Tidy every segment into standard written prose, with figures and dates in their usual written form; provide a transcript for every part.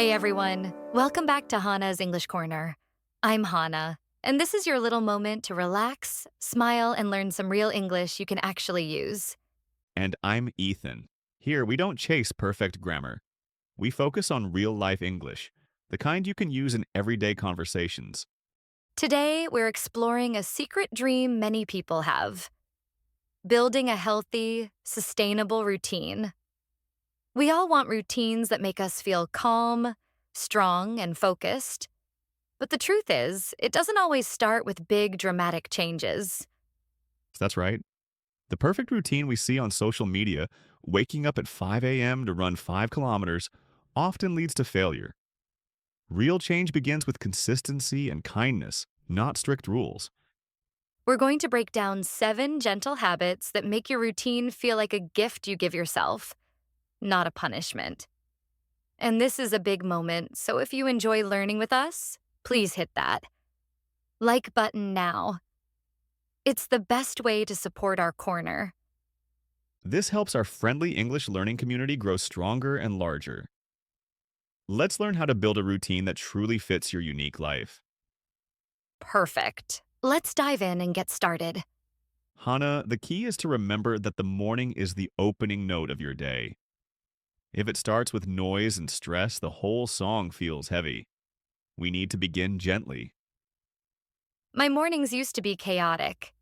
Hey everyone, welcome back to Hana's English Corner. I'm Hana, and this is your little moment to relax, smile, and learn some real English you can actually use. And I'm Ethan. Here, we don't chase perfect grammar. We focus on real life English, the kind you can use in everyday conversations. Today, we're exploring a secret dream many people have building a healthy, sustainable routine. We all want routines that make us feel calm, strong, and focused. But the truth is, it doesn't always start with big, dramatic changes. That's right. The perfect routine we see on social media, waking up at 5 a.m. to run 5 kilometers, often leads to failure. Real change begins with consistency and kindness, not strict rules. We're going to break down 7 gentle habits that make your routine feel like a gift you give yourself, not a punishment. And this is a big moment, so if you enjoy learning with us, please hit that like button now. It's the best way to support our corner. This helps our friendly English learning community grow stronger and larger. Let's learn how to build a routine that truly fits your unique life. Perfect. Let's dive in and get started. Hana, the key is to remember that the morning is the opening note of your day. If it starts with noise and stress, the whole song feels heavy. We need to begin gently. My mornings used to be chaotic.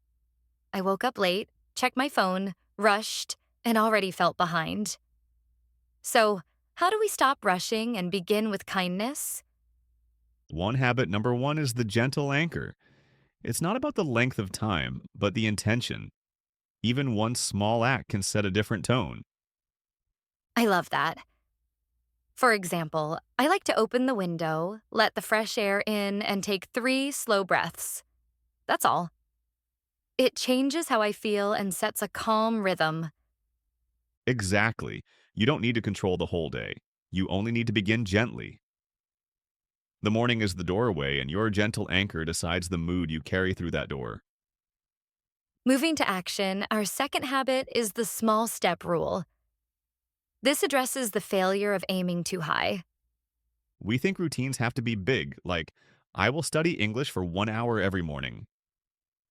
I woke up late, checked my phone, rushed, and already felt behind. So, how do we stop rushing and begin with kindness? One habit number one is the gentle anchor. It's not about the length of time, but the intention. Even one small act can set a different tone. I love that. For example, I like to open the window, let the fresh air in, and take 3 slow breaths. That's all. It changes how I feel and sets a calm rhythm. Exactly. You don't need to control the whole day. You only need to begin gently. The morning is the doorway, and your gentle anchor decides the mood you carry through that door. Moving to action, our second habit is the small step rule. This addresses the failure of aiming too high. We think routines have to be big, like, I will study English for 1 hour every morning.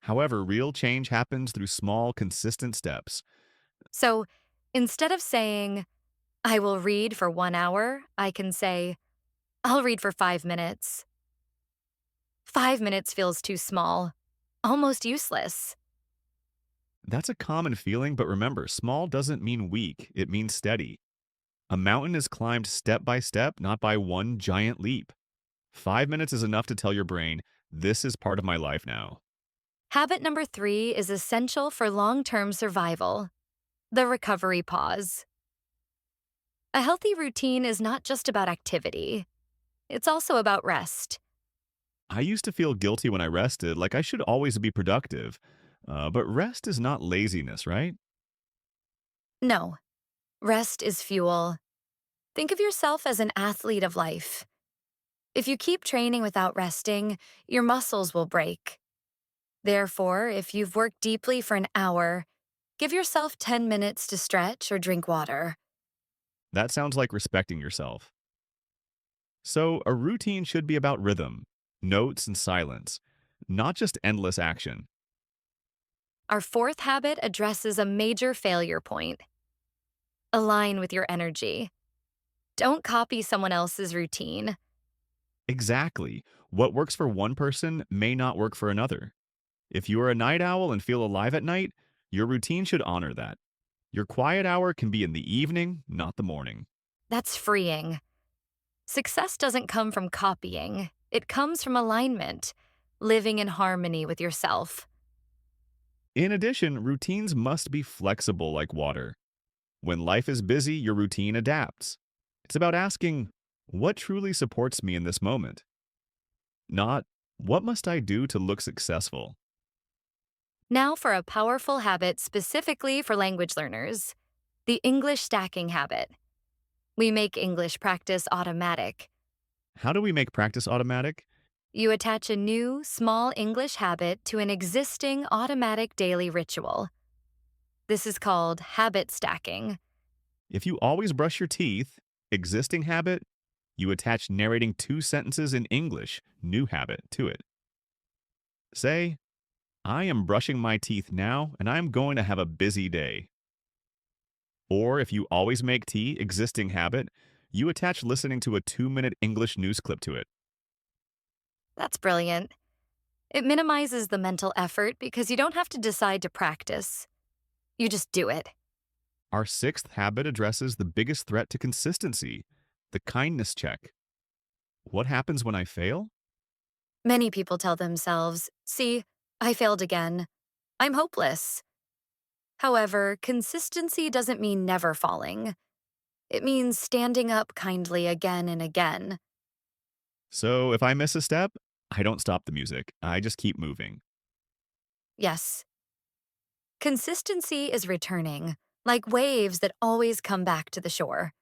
However, real change happens through small, consistent steps. So, instead of saying, I will read for 1 hour, I can say, I'll read for 5 minutes. 5 minutes feels too small, almost useless. That's a common feeling, but remember, small doesn't mean weak, it means steady. A mountain is climbed step by step, not by one giant leap. 5 minutes is enough to tell your brain, this is part of my life now. Habit number 3 is essential for long term survival the recovery pause. A healthy routine is not just about activity, it's also about rest. I used to feel guilty when I rested, like I should always be productive. But rest is not laziness, right? No, rest is fuel. Think of yourself as an athlete of life. If you keep training without resting, your muscles will break. Therefore, if you've worked deeply for an hour, give yourself 10 minutes to stretch or drink water. That sounds like respecting yourself. So, a routine should be about rhythm, notes, and silence, not just endless action. Our fourth habit addresses a major failure point. Align with your energy. Don't copy someone else's routine. Exactly. What works for one person may not work for another. If you are a night owl and feel alive at night, your routine should honor that. Your quiet hour can be in the evening, not the morning. That's freeing. Success doesn't come from copying, it comes from alignment, living in harmony with yourself. In addition, routines must be flexible like water. When life is busy, your routine adapts. It's about asking, what truly supports me in this moment? Not, what must I do to look successful? Now for a powerful habit specifically for language learners the English stacking habit. We make English practice automatic. How do we make practice automatic? You attach a new, small English habit to an existing automatic daily ritual. This is called habit stacking. If you always brush your teeth, existing habit, You attach narrating 2 sentences in English, new habit, to it. Say, I am brushing my teeth now and I'm going to have a busy day. Or if you always make tea, existing habit, you attach listening to a 2-minute English news clip to it. That's brilliant. It minimizes the mental effort because you don't have to decide to practice. You just do it. Our sixth habit addresses the biggest threat to consistency, the kindness check. What happens when I fail? Many people tell themselves, see, I failed again. I'm hopeless. However, consistency doesn't mean never falling. It means standing up kindly again and again. So if I miss a step, I don't stop the music. I just keep moving. Yes, consistency is returning, like waves that always come back to the shore.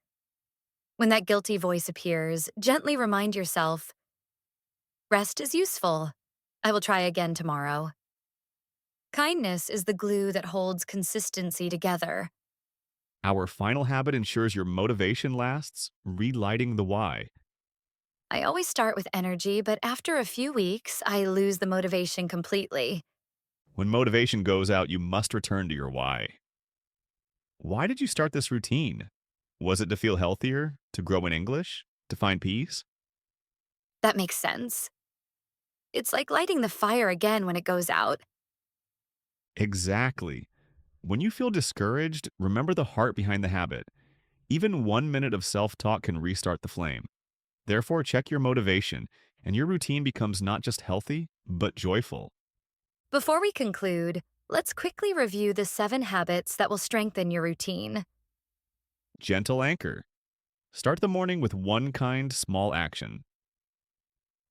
When that guilty voice appears, gently remind yourself, rest is useful. I will try again tomorrow. Kindness is the glue that holds consistency together. Our final habit ensures your motivation lasts, relighting the why. I always start with energy, but after a few weeks, I lose the motivation completely. When motivation goes out, you must return to your why. Why did you start this routine? Was it to feel healthier, to grow in English, to find peace? That makes sense. It's like lighting the fire again when it goes out. Exactly. When you feel discouraged, remember the heart behind the habit. Even 1 minute of self-talk can restart the flame. Therefore, check your motivation, and your routine becomes not just healthy, but joyful. Before we conclude, let's quickly review the 7 habits that will strengthen your routine. Gentle anchor. Start the morning with one kind, small action.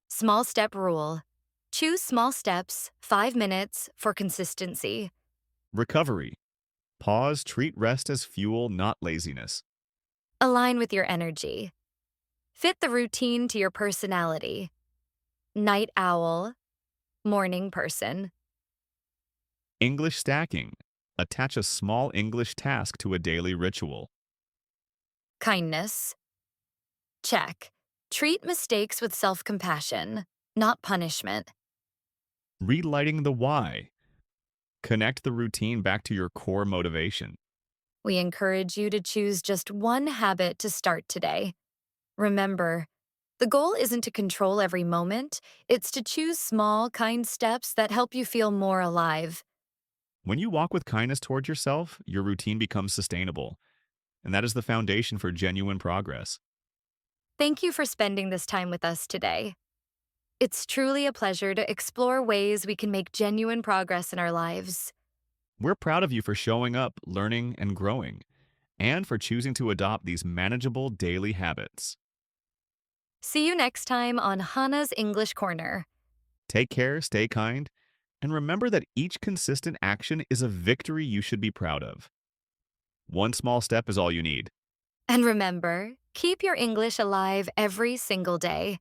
Small step rule. Choose small steps, 5 minutes, for consistency. Recovery. Pause, treat rest as fuel, not laziness. Align with your energy. Fit the routine to your personality. Night owl, morning person. English stacking. Attach a small English task to a daily ritual. Kindness. Check. Treat mistakes with self-compassion, not punishment. Relighting the why. Connect the routine back to your core motivation. We encourage you to choose just one habit to start today. Remember, the goal isn't to control every moment, it's to choose small, kind steps that help you feel more alive. When you walk with kindness toward yourself, your routine becomes sustainable. And that is the foundation for genuine progress. Thank you for spending this time with us today. It's truly a pleasure to explore ways we can make genuine progress in our lives. We're proud of you for showing up, learning, and growing, and for choosing to adopt these manageable daily habits. See you next time on Hana's English Corner. Take care, stay kind, and remember that each consistent action is a victory you should be proud of. One small step is all you need. And remember, keep your English alive every single day.